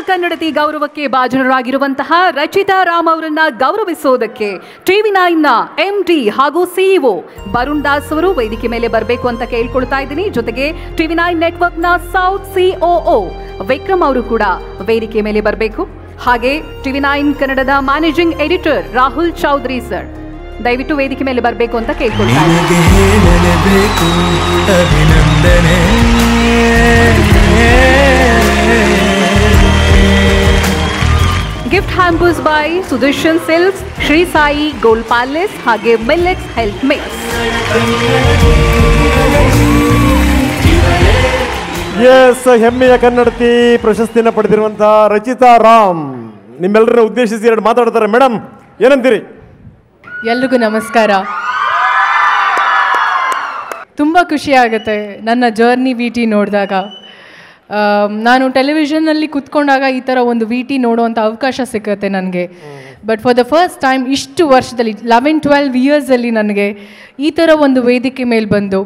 ಕನ್ನಡತಿ ಗೌರವಕ್ಕೆ ಭಾಜನರಾಗಿರುವಂತಹ ರಚಿತಾ ರಾಮ್ ಅವರನ್ನ ಗೌರವಿಸೋದಕ್ಕೆ ಟಿವಿ9ನ MD ಹಾಗೂ CEO ವರುಣ್ ದಾಸ್ ಅವರು ವೇದಿಕೆ ಮೇಲೆ ಬರಬೇಕು ಅಂತ ಕೇಳ್ಕೊಳ್ತಾ ಇದ್ದೀನಿ. ಜೊತೆಗೆ ಟಿವಿ9 ನೆಟ್ವರ್ಕ್ನ ಸೌತ್ COO ವಿಕ್ರಮ್ ಅವರು ಕೂಡ ವೇದಿಕೆ ಮೇಲೆ ಬರಬೇಕು. ಹಾಗೆ ಟಿವಿ9 ಕನ್ನಡದ managing editor Rahul Chaudhary sir ದಯವಿಟ್ಟು ವೇದಿಕೆ ಮೇಲೆ ಬರಬೇಕು ಅಂತ ಕೇಳ್ಕೊಳ್ತಾ gift hampers by Sudarshan silks, Shri Sai gold palace ಹಾಗೆ ಮಿಲ್ಲೆಕ್ಸ್ ಹೆಲ್ತ್ ಮಿಕ್ಸ್. ಹೆಮ್ಮೆಯ ಕನ್ನಡತಿ ಪ್ರಶಸ್ತಿಯನ್ನು ಪಡೆದಿರುವಂತಹ ರಚಿತಾ ರಾಮ್ ನಿಮ್ಮೆಲ್ಲರನ್ನ ಉದ್ದೇಶಿಸಿ ಎರಡು ಮಾತಾಡ್ತಾರೆ. ಮೇಡಮ್ ಏನಂತೀರಿ? ಎಲ್ರಿಗೂ ನಮಸ್ಕಾರ. ತುಂಬ ಖುಷಿ ಆಗುತ್ತೆ ನನ್ನ ಜರ್ನಿ VT ನೋಡಿದಾಗ. ನಾನು ಟೆಲಿವಿಷನ್ನಲ್ಲಿ ಕೂತ್ಕೊಂಡಾಗ ಈ ಥರ ಒಂದು VT ನೋಡುವಂಥ ಅವಕಾಶ ಸಿಗುತ್ತೆ ನನಗೆ. But for the first time ಇಷ್ಟು ವರ್ಷದಲ್ಲಿ 11-12 ಇಯರ್ಸಲ್ಲಿ ನನಗೆ ಈ ಥರ ಒಂದು ವೇದಿಕೆ ಮೇಲೆ ಬಂದು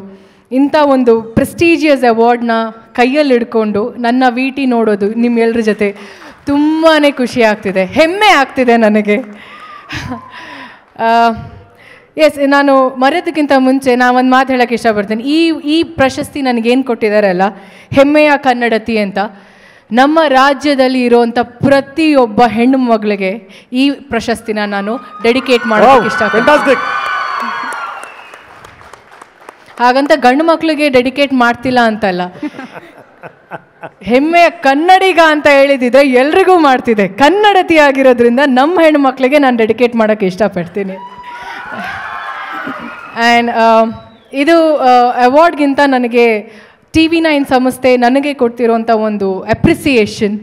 ಇಂಥ ಒಂದು ಪ್ರೆಸ್ಟೀಜಿಯಸ್ ಅವಾರ್ಡ್ನ ಕೈಯಲ್ಲಿ ಹಿಡ್ಕೊಂಡು ನನ್ನ VT ನೋಡೋದು ನಿಮ್ಮೆಲ್ಲರ ಜೊತೆ ತುಂಬಾ ಖುಷಿ ಆಗ್ತಿದೆ, ಹೆಮ್ಮೆ ಆಗ್ತಿದೆ ನನಗೆ. ಎಸ್, ನಾನು ಮರೆಯೋದಕ್ಕಿಂತ ಮುಂಚೆ ನಾನು ಒಂದು ಮಾತು ಹೇಳೋಕ್ಕೆ ಇಷ್ಟಪಡ್ತೀನಿ. ಈ ಪ್ರಶಸ್ತಿ ನನಗೇನು ಕೊಟ್ಟಿದ್ದಾರಲ್ಲ, ಹೆಮ್ಮೆಯ ಕನ್ನಡತಿ ಅಂತ, ನಮ್ಮ ರಾಜ್ಯದಲ್ಲಿ ಇರೋವಂಥ ಪ್ರತಿಯೊಬ್ಬ ಹೆಣ್ಣು ಮಗಳಿಗೆ ಈ ಪ್ರಶಸ್ತಿನ ನಾನು ಡೆಡಿಕೇಟ್ ಮಾಡೋಕ್ಕೆ ಇಷ್ಟಪಡ್ತೀನಿ. ಹಾಗಂತ ಗಂಡು ಮಕ್ಕಳಿಗೆ ಡೆಡಿಕೇಟ್ ಮಾಡ್ತಿಲ್ಲ ಅಂತಲ್ಲ, ಹೆಮ್ಮೆಯ ಕನ್ನಡಿಗ ಅಂತ ಹೇಳಿದಿದ್ರೆ ಎಲ್ರಿಗೂ ಮಾಡ್ತಿದೆ. ಕನ್ನಡತಿ ಆಗಿರೋದ್ರಿಂದ ನಮ್ಮ ಹೆಣ್ಣು ಮಕ್ಕಳಿಗೆ ನಾನು ಡೆಡಿಕೇಟ್ ಮಾಡೋಕ್ಕೆ ಇಷ್ಟಪಡ್ತೀನಿ. ಆ್ಯಂಡ್ ಇದು ಅವಾರ್ಡ್ಗಿಂತ ನನಗೆ ಟಿವಿ9 ಸಂಸ್ಥೆ ನನಗೆ ಕೊಡ್ತಿರೋಂಥ ಒಂದು ಅಪ್ರಿಸಿಯೇಷನ್,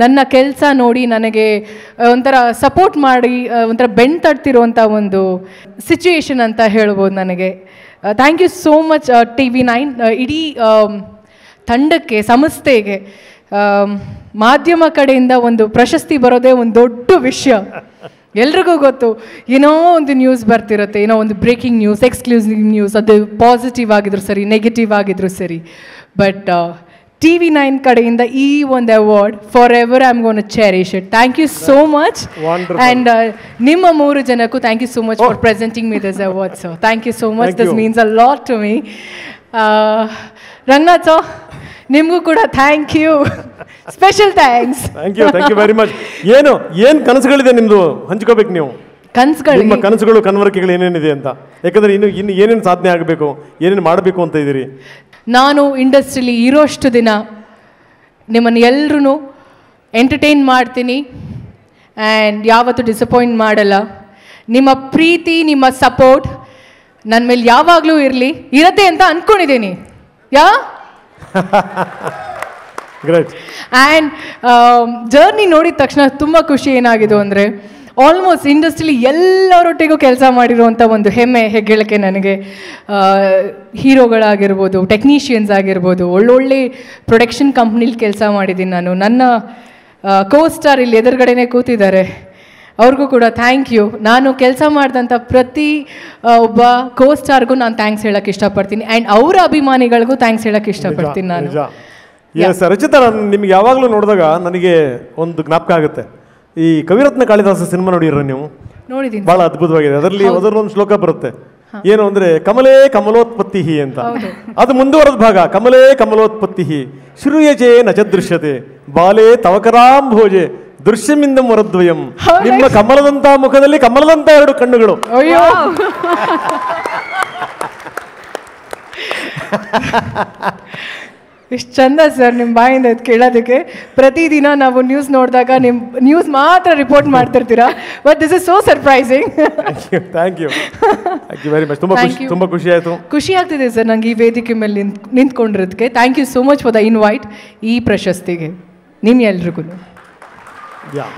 ನನ್ನ ಕೆಲಸ ನೋಡಿ ನನಗೆ ಒಂಥರ ಸಪೋರ್ಟ್ ಮಾಡಿ ಒಂಥರ ಬೆನ್ನು ತಡ್ತಿರೋಂಥ ಒಂದು ಸಿಚುಯೇಷನ್ ಅಂತ ಹೇಳ್ಬೋದು ನನಗೆ. ಥ್ಯಾಂಕ್ ಯು ಸೋ ಮಚ್ ಟಿವಿ9, ಇಡೀ ತಂಡಕ್ಕೆ, ಸಂಸ್ಥೆಗೆ. ಮಾಧ್ಯಮ ಕಡೆಯಿಂದ ಒಂದು ಪ್ರಶಸ್ತಿ ಬರೋದೇ ಒಂದು ದೊಡ್ಡ ವಿಷಯ. ಎಲ್ರಿಗೂ ಗೊತ್ತು, ಏನೋ ಒಂದು ನ್ಯೂಸ್ ಬರ್ತಿರುತ್ತೆ, ಏನೋ ಒಂದು ಬ್ರೇಕಿಂಗ್ ನ್ಯೂಸ್, ಎಕ್ಸ್ಕ್ಲೂಸಿವ್ ನ್ಯೂಸ್, ಅದು ಪಾಸಿಟಿವ್ ಆಗಿದ್ರು ಸರಿ, ನೆಗೆಟಿವ್ ಆಗಿದ್ರು ಸರಿ. ಬಟ್ ಟಿವಿ9 ಕಡೆಯಿಂದ ಈ ಒಂದು award forever I am going to cherish it. Thank you so much. And ನಿಮ್ಮ 3 ಜನಕ್ಕೂ thank you so much for presenting me this award. So thank you so much, this means a lot to me. Ranganath sir, ನಿಮಗೂ ಕೂಡ thank you, special thanks. Thank you very much. ಏನು ಕನಸುಗಳಿದೆ ನಿಮ್ಮದು ಹಂಚ್ಕೋಬೇಕು ನೀವು. ನಿಮ್ಮ ಕನಸುಗಳು, ಕನವರಿಕೆಗಳು ಏನೇನಿದೆ ಅಂತ. ಯಾಕಂದರೆ ಇನ್ನು ಏನೇನು ಸಾಧನೆ ಆಗಬೇಕು, ಏನೇನು ಮಾಡಬೇಕು ಅಂತ ಇದ್ದೀರಿ. ನಾನು ಇಂಡಸ್ಟ್ರಿಲಿ ಇರೋಷ್ಟು ದಿನ ನಿಮ್ಮನ್ನು ಎಲ್ಲರೂ ಎಂಟರ್ಟೈನ್ ಮಾಡ್ತೀನಿ ಆ್ಯಂಡ್ ಯಾವತ್ತೂ ಡಿಸಪಾಯಿಂಟ್ ಮಾಡಲ್ಲ. ನಿಮ್ಮ ಪ್ರೀತಿ, ನಿಮ್ಮ ಸಪೋರ್ಟ್ ನನ್ನ ಮೇಲೆ ಯಾವಾಗಲೂ ಇರತ್ತೆ ಅಂತ ಅಂದ್ಕೊಂಡಿದ್ದೀನಿ. ಆ್ಯಂಡ್ ಜರ್ನಿ ನೋಡಿದ ತಕ್ಷಣ ತುಂಬ ಖುಷಿ ಏನಾಗಿದೆ ಅಂದರೆ, ಆಲ್ಮೋಸ್ಟ್ ಇಂಡಸ್ಟ್ರಿಲಿ ಎಲ್ಲರೊಟ್ಟಿಗೂ ಕೆಲಸ ಮಾಡಿರುವಂಥ ಒಂದು ಹೆಮ್ಮೆ ಹೆಗ್ಗಳಿಕೆ ನನಗೆ. ಹೀರೋಗಳಾಗಿರ್ಬೋದು, ಟೆಕ್ನಿಷಿಯನ್ಸ್ ಆಗಿರ್ಬೋದು, ಒಳ್ಳೊಳ್ಳೆ ಪ್ರೊಡಕ್ಷನ್ ಕಂಪ್ನಿಲಿ ಕೆಲಸ ಮಾಡಿದ್ದೀನಿ ನಾನು. ನನ್ನ ಕೋ-ಸ್ಟಾರ್ ಇಲ್ಲಿ ಎದುರುಗಡೆನೇ ಕೂತಿದ್ದಾರೆ, ಅವ್ರಿಗೂ ಕೂಡ ಥ್ಯಾಂಕ್ ಯು. ನಾನು ಕೆಲಸ ಮಾಡಿದಂಥ ಪ್ರತಿ ಒಬ್ಬ ಕೋ-ಸ್ಟಾರ್ಗೂ ನಾನು ಥ್ಯಾಂಕ್ಸ್ ಹೇಳೋಕ್ಕೆ ಇಷ್ಟಪಡ್ತೀನಿ. ಆ್ಯಂಡ್ ಅವರ ಅಭಿಮಾನಿಗಳಿಗೂ ಥ್ಯಾಂಕ್ಸ್ ಹೇಳೋಕ್ಕೆ ಇಷ್ಟಪಡ್ತೀನಿ ನಾನು. ರಚಿತಾ, ನಿಮ್ಗೆ ಯಾವಾಗಲೂ ನೋಡಿದಾಗ ನನಗೆ ಒಂದು ಜ್ಞಾಪಕ ಆಗುತ್ತೆ. ಈ ಕವಿರತ್ನ ಕಾಳಿದಾಸ ಸಿನಿಮಾ ನೋಡಿರ ನೀವು? ನೋಡಿದ್ದೀನಿ. ಭಾಳ ಅದ್ಭುತವಾಗಿದೆ. ಅದರಲ್ಲಿ ಒಂದು ಶ್ಲೋಕ ಬರುತ್ತೆ, ಏನು ಅಂದರೆ ಕಮಲೇ ಕಮಲೋತ್ಪತ್ತಿ ಅಂತ. ಅದು ಮುಂದುವರೆದ ಭಾಗ, ಕಮಲೇ ಕಮಲೋತ್ಪತ್ತಿ ಶ್ರೂಯಚೇ ನಚದೃಶ್ಯತೆ ಬಾಲೇ ತವಕರಾಂಭೋಜೆ ದೃಶ್ಯಮಿಂದ ವರದ್ವಯಂ. ನಿಮ್ಮ ಕಮಲದಂತ ಮುಖದಲ್ಲಿ ಕಮಲದಂತ 2 ಕಣ್ಣುಗಳು. ಅಯ್ಯೋ, ಎಷ್ಟು ಚಂದ ಸರ್ ನಿಮ್ಮ ಬಾಯಿಂದ ಇದು ಕೇಳೋದಕ್ಕೆ. ಪ್ರತಿದಿನ ನಾವು ನ್ಯೂಸ್ ನೋಡಿದಾಗ ನಿಮ್ಮ ನ್ಯೂಸ್ ಮಾತ್ರ ರಿಪೋರ್ಟ್ ಮಾಡ್ತಿರ್ತೀರಾ, but this is so surprising. Thank you very much. ತುಂಬ ಖುಷಿ ಆಯಿತು. ಖುಷಿ ಆಗ್ತಿದೆ ಸರ್ ನನಗೆ ಈ ವೇದಿಕೆ ಮೇಲೆ ನಿಂತ್ಕೊಂಡಿರೋದಕ್ಕೆ. Thank you so much for the invite ಈ ಪ್ರಶಸ್ತಿಗೆ ನಿಮ್ಮೆಲ್ರಿಗೂ. Yeah.